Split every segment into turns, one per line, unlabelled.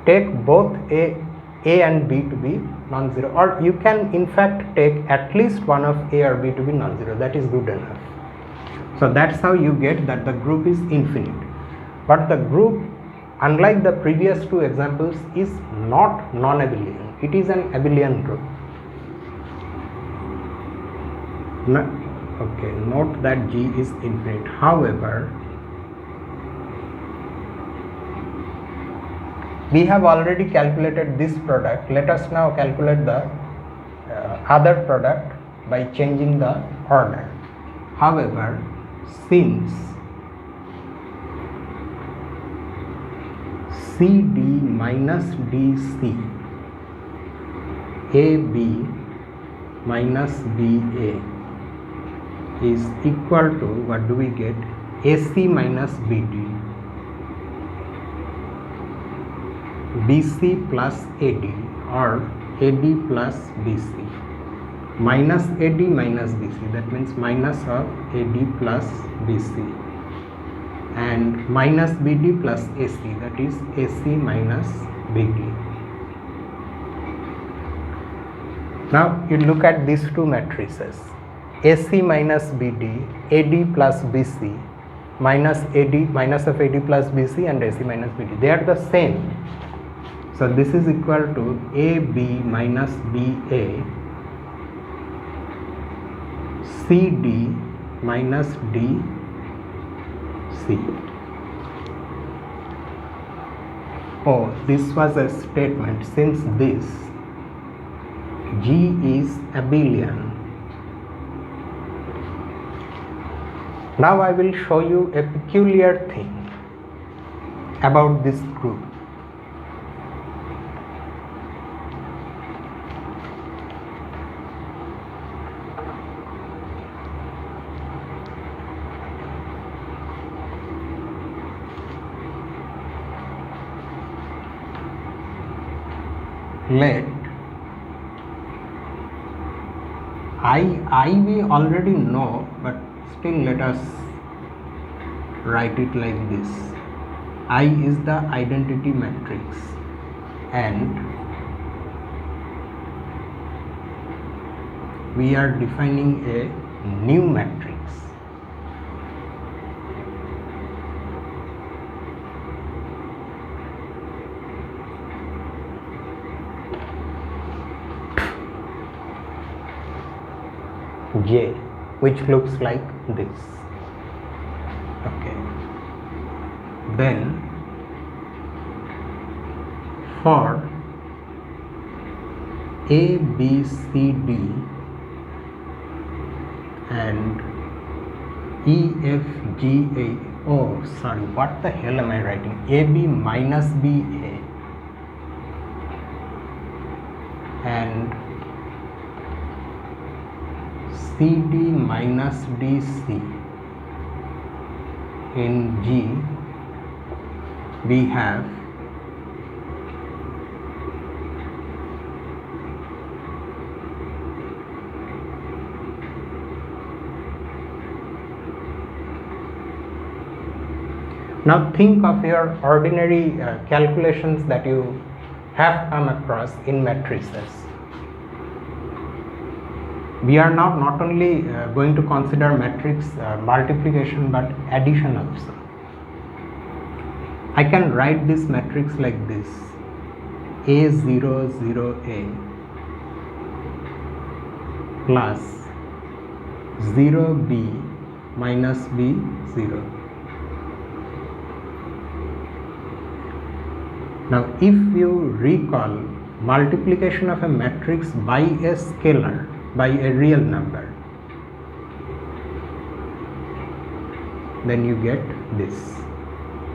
take both A and B to be non-zero, or you can in fact take at least one of A or B to be non-zero. That is good enough. So that's how you get that the group is infinite. But the group, unlike the previous two examples, is not non-abelian. It is an abelian group. Okay, note that G is infinite. However, we have already calculated this product. Let us now calculate the other product by changing the order. However, since CD minus DC, AB minus BA is equal to, what do we get? AC minus BD, BC plus AD, or AD plus BC, minus AD minus BC, that means minus of AD plus BC, and minus BD plus AC, that is AC minus BD. Now you look at these two matrices, AC minus BD, AD plus BC, minus AD, minus of AD plus BC, and AC minus BD. They are the same. So this is equal to AB minus BA, CD minus DC. Oh, this was a statement. Since this G is abelian, now I will show you a peculiar thing about this group. Let I we already know, but still let us write it like this. I is the identity matrix, and we are defining a new matrix. J, which looks like this. Okay. Then for A, B, C, D and E, F, G, A. Oh, sorry, what the hell am I writing? AB minus BA and CD minus DC. In G we have now think of your ordinary calculations that you have come across in matrices. We are now not only going to consider matrix multiplication but addition also. I can write this matrix like this: A0 0A plus 0B minus B0. Now if you recall, multiplication of a matrix by a scalar, by a real number, then you get this.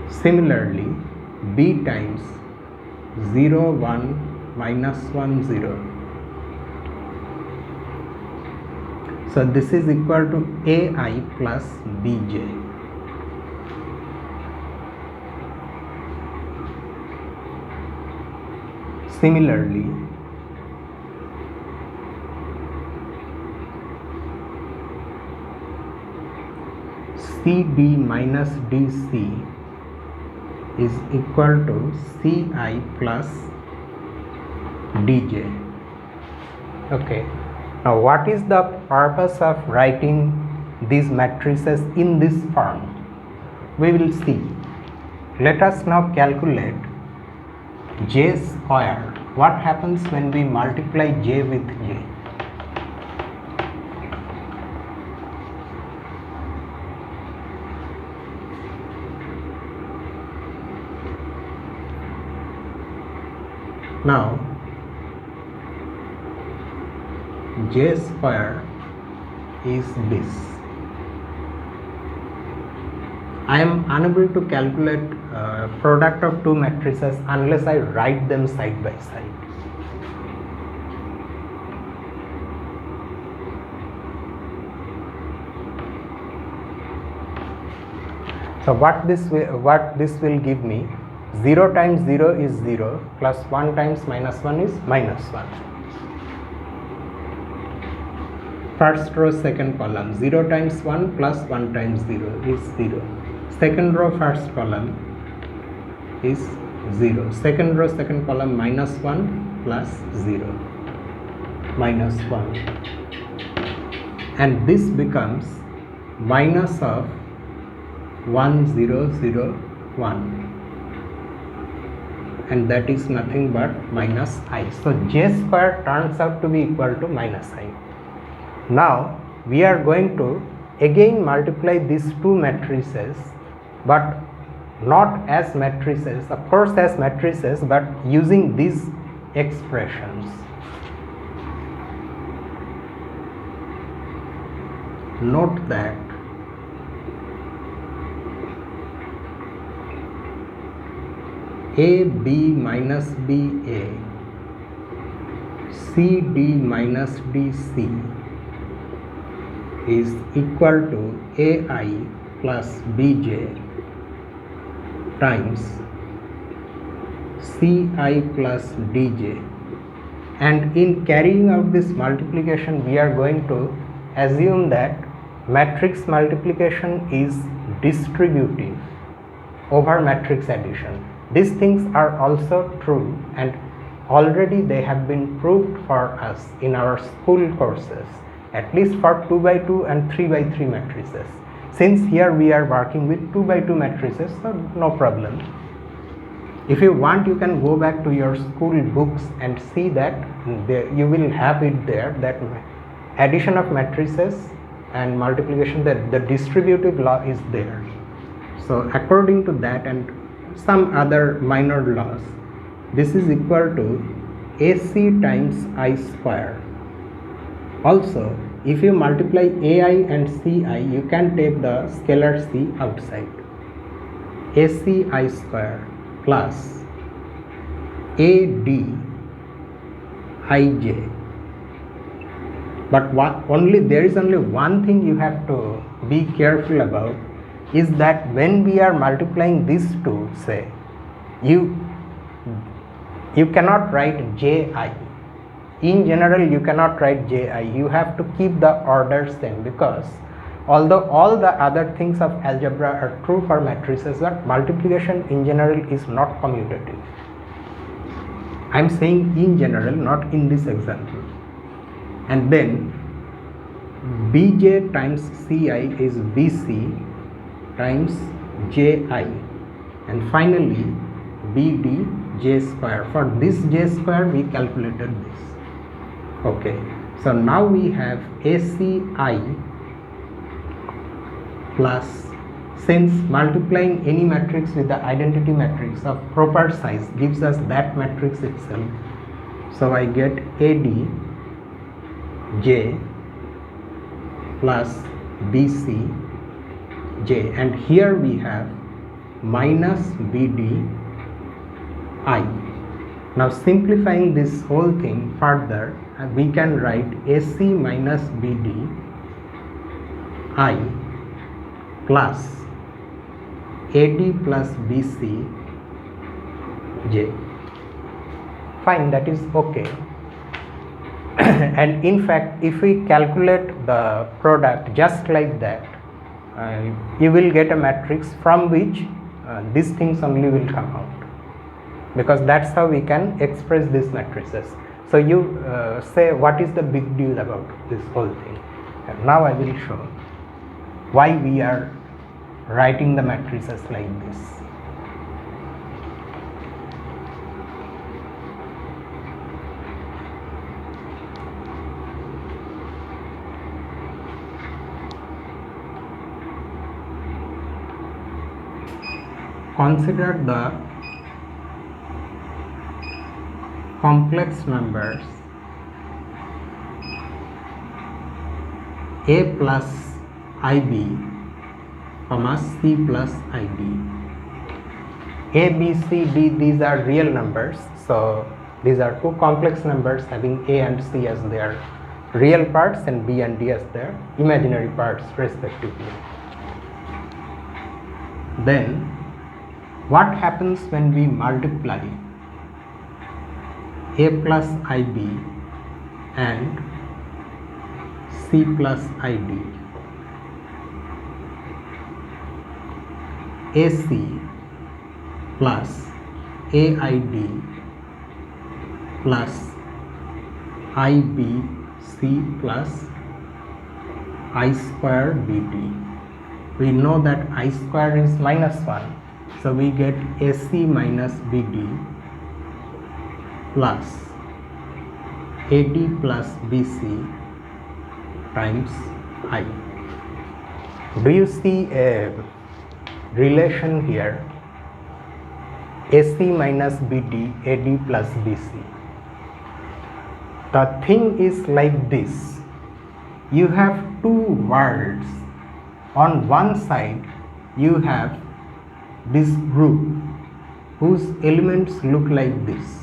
Similarly, B times 0 1 minus 1 0. So this is equal to AI plus BJ. Similarly, CD minus DC is equal to Ci plus dj. Okay, now what is the purpose of writing these matrices in this form? We will see. Let us now calculate j square. What happens when we multiply j with j? Now j square is this. I am unable to calculate product of two matrices unless I write them side by side. So what this will give me, 0 times 0 is 0 plus 1 times minus 1 is minus 1. First row second column, 0 times 1 plus 1 times 0 is 0. Second row first column is 0. Second row second column minus 1 plus 0 minus 1, and this becomes minus of 1 0 0 1, and that is nothing but minus I. So j square turns out to be equal to minus I. Now we are going to again multiply these two matrices, but not as matrices, of course as matrices, but using these expressions. Note that AB minus BA, CD minus DC is equal to AI plus BJ times CI plus DJ, and in carrying out this multiplication we are going to assume that matrix multiplication is distributive over matrix addition. These things are also true, and already they have been proved for us in our school courses, at least for 2 by 2 and 3 by 3 matrices. Since here we are working with 2 by 2 matrices, so no problem. If you want, you can go back to your school books and see that you will have it there, that addition of matrices and multiplication, that the distributive law is there. So according to that and some other minor laws, this is equal to AC times I square. Also, if you multiply AI and CI, you can take the scalar C outside. AC I square plus AD IJ. But there is only one thing you have to be careful about, is that when we are multiplying these two, say, you cannot write JI. In general, you cannot write JI. You have to keep the order same, because although all the other things of algebra are true for matrices, but multiplication in general is not commutative. I am saying in general, not in this example. And then BJ times CI is BC times JI, and finally BD J square. For this J square we calculated this. Okay, so now we have ACI plus, since multiplying any matrix with the identity matrix of proper size gives us that matrix itself, so I get AD J plus BC J, and here we have minus BD I. Now simplifying this whole thing further, we can write AC minus BD I plus AD plus BC J. Fine, that is okay. And in fact, if we calculate the product just like that, you will get a matrix from which these things only will come out, because that's how we can express these matrices. So you say, what is the big deal about this whole thing? And now I will show why we are writing the matrices like this. Consider the complex numbers a plus ib, c plus ib. A, B, C, D, these are real numbers. So these are two complex numbers having A and C as their real parts and B and D as their imaginary parts respectively. Then what happens when we multiply A plus IB and C plus ID? AC plus AID plus IBC plus I square BD. We know that I square is -1, so we get AC minus BD plus AD plus BC times I. Do you see a relation here? AC minus BD, AD plus BC. The thing is like this. You have two worlds. On one side you have this group whose elements look like this.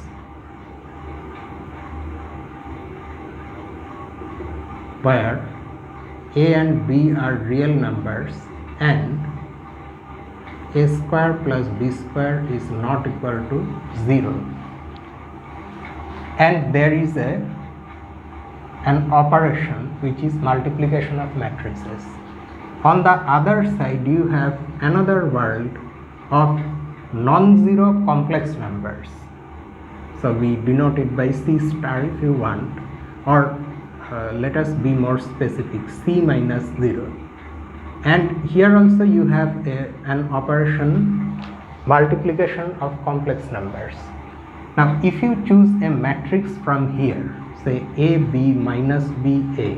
Where A and B are real numbers and A square plus B square is not equal to 0, and there is an operation which is multiplication of matrices. On the other side you have another world of non-zero complex numbers. So we denote it by C star if you want, or let us be more specific, C minus 0. And here also you have an operation multiplication of complex numbers. Now if you choose a matrix from here, say AB minus BA,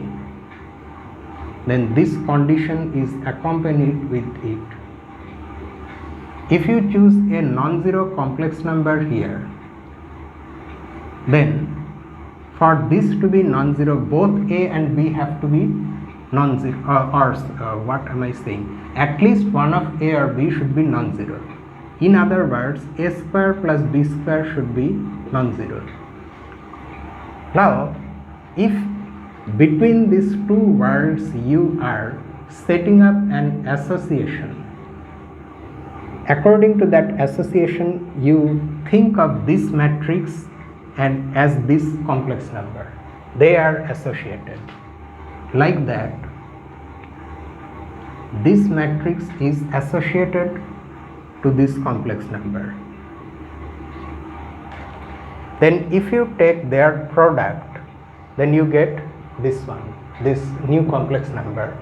then this condition is accompanied with it. If you choose a non-zero complex number here, then for this to be non-zero, both A and B have to be non-zero, or what am I saying? At least one of A or B should be non-zero. In other words, A square plus B square should be non-zero. Now, if between these two worlds you are setting up an association, according to that association you think of this matrix and as this complex number. They are associated. Like that, this matrix is associated to this complex number. Then if you take their product, then you get this one, this new complex number,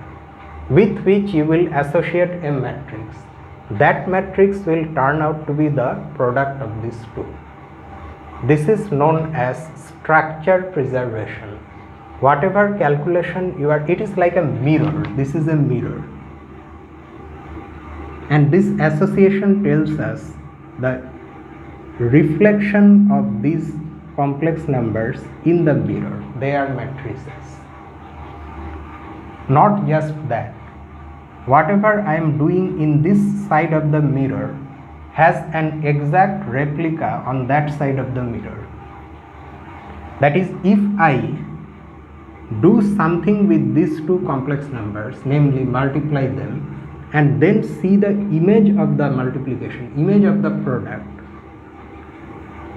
with which you will associate a matrix. That matrix will turn out to be the product of these two. This is known as structure preservation. Whatever calculation you are, it is like a mirror. This is a mirror. And this association tells us the reflection of these complex numbers in the mirror. They are matrices. Not just that. Whatever I am doing in this side of the mirror has an exact replica on that side of the mirror. That is, if I do something with these two complex numbers, namely multiply them, and then see the image of the multiplication, image of the product,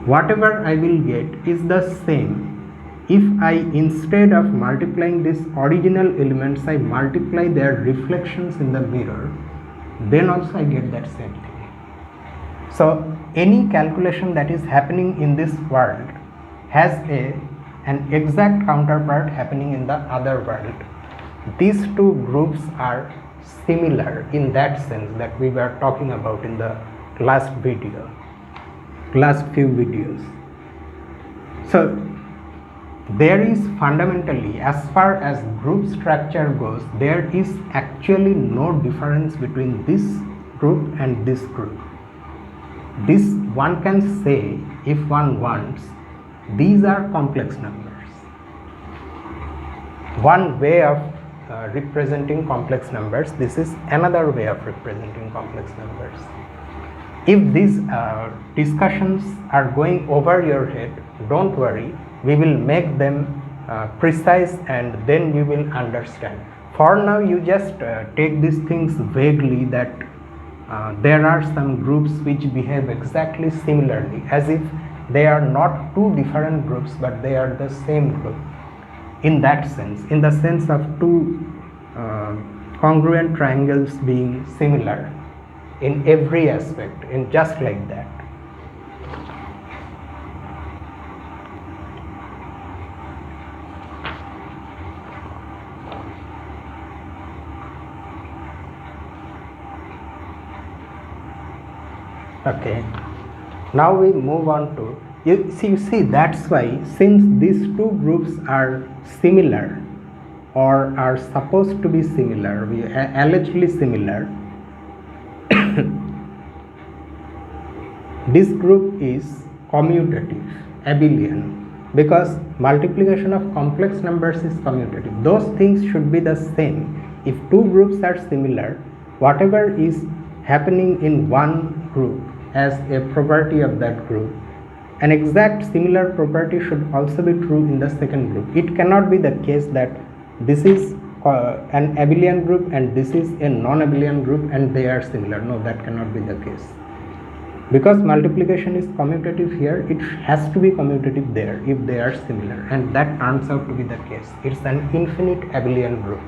whatever I will get is the same. If I, instead of multiplying these original elements, I multiply their reflections in the mirror, then also I get that same thing. So any calculation that is happening in this world has an exact counterpart happening in the other world. These two groups are similar in that sense that we were talking about in the last few videos. So there is fundamentally, as far as group structure goes, there is actually no difference between this group and this group. This one can say, if one wants, these are complex numbers. One way of representing complex numbers, this is another way of representing complex numbers. If these discussions are going over your head, don't worry, we will make them precise and then you will understand. For now, you just take these things vaguely, that there are some groups which behave exactly similarly, as if they are not two different groups but they are the same group. In that sense, in the sense of two congruent triangles being similar in every aspect, in just like that. Okay, now we move on to, you see that's why, since these two groups are similar or are supposed to be similar, allegedly similar, this group is commutative, abelian, because multiplication of complex numbers is commutative. Those things should be the same. If two groups are similar, whatever is happening in one group as a property of that group, an exact similar property should also be true in the second group. It cannot be the case that this is an abelian group and this is a non-abelian group and they are similar. No, that cannot be the case. Because multiplication is commutative here, it has to be commutative there if they are similar, and that turns out to be the case. It's an infinite abelian group.